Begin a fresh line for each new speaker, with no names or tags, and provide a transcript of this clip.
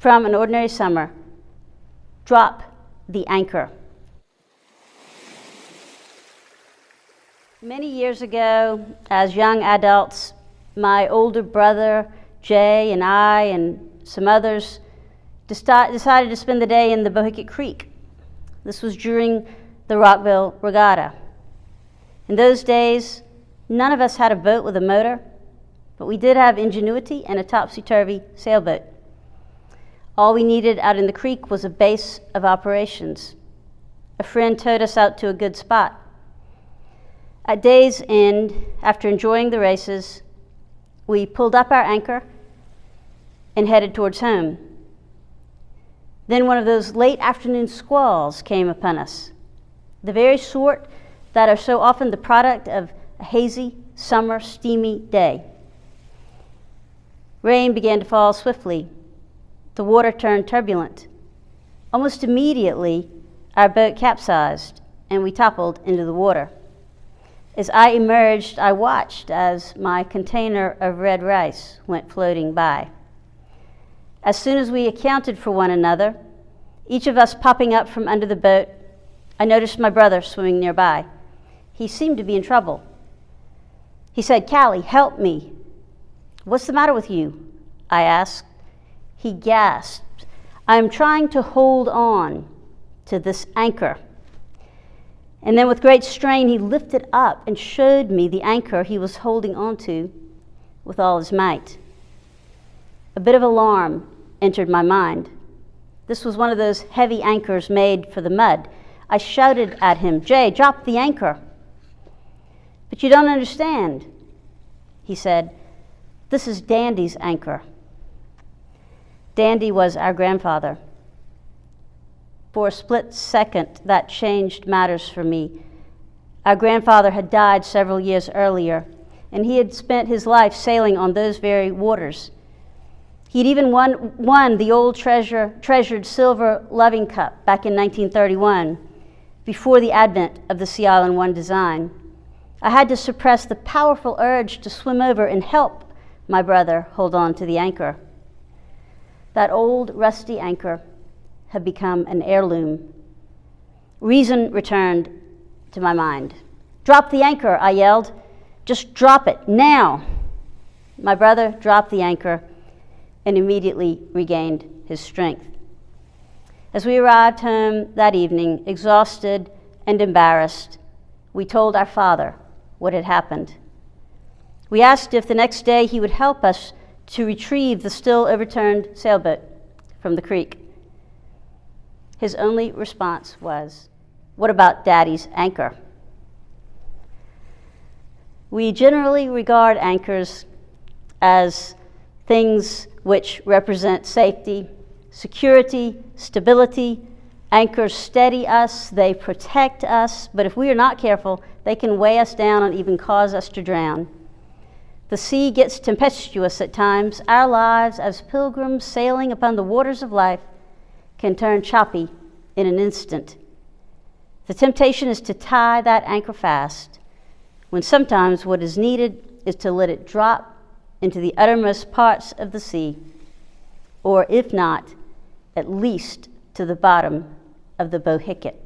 from an ordinary summer, drop the anchor. Many years ago, as young adults, my older brother, Jay, and I, and some others decided to spend the day in the Bohicket Creek. This was during the Rockville Regatta. In those days, none of us had a boat with a motor, but we did have ingenuity and a topsy-turvy sailboat. All we needed out in the creek was a base of operations. A friend towed us out to a good spot. At day's end, after enjoying the races, we pulled up our anchor and headed towards home. Then one of those late afternoon squalls came upon us, the very sort that are so often the product of a hazy, summer, steamy day. Rain began to fall swiftly. The water turned turbulent. Almost immediately, our boat capsized and we toppled into the water. As I emerged, I watched as my container of red rice went floating by. As soon as we accounted for one another, each of us popping up from under the boat, I noticed my brother swimming nearby. He seemed to be in trouble. He said, "Callie, help me." "What's the matter with you?" I asked. He gasped, "I am trying to hold on to this anchor." And then with great strain, he lifted up and showed me the anchor he was holding onto with all his might. A bit of alarm entered my mind. This was one of those heavy anchors made for the mud. I shouted at him, "Jay, drop the anchor." "But you don't understand," he said. "This is Dandy's anchor." Dandy was our grandfather. For a split second, that changed matters for me. Our grandfather had died several years earlier, and he had spent his life sailing on those very waters. He'd even won the old treasured silver loving cup back in 1931, before the advent of the Sea Island 1 design. I had to suppress the powerful urge to swim over and help my brother hold on to the anchor. That old rusty anchor had become an heirloom. Reason returned to my mind. "Drop the anchor," I yelled. "Just drop it, now." My brother dropped the anchor and immediately regained his strength. As we arrived home that evening, exhausted and embarrassed, we told our father what had happened. We asked if the next day he would help us to retrieve the still overturned sailboat from the creek. His only response was, "What about Daddy's anchor?" We generally regard anchors as things which represent safety, security, stability. Anchors steady us, they protect us, but if we are not careful, they can weigh us down and even cause us to drown. The sea gets tempestuous at times. Our lives as pilgrims sailing upon the waters of life can turn choppy in an instant. The temptation is to tie that anchor fast, when sometimes what is needed is to let it drop into the uttermost parts of the sea, or if not, at least to the bottom of the Bohicket.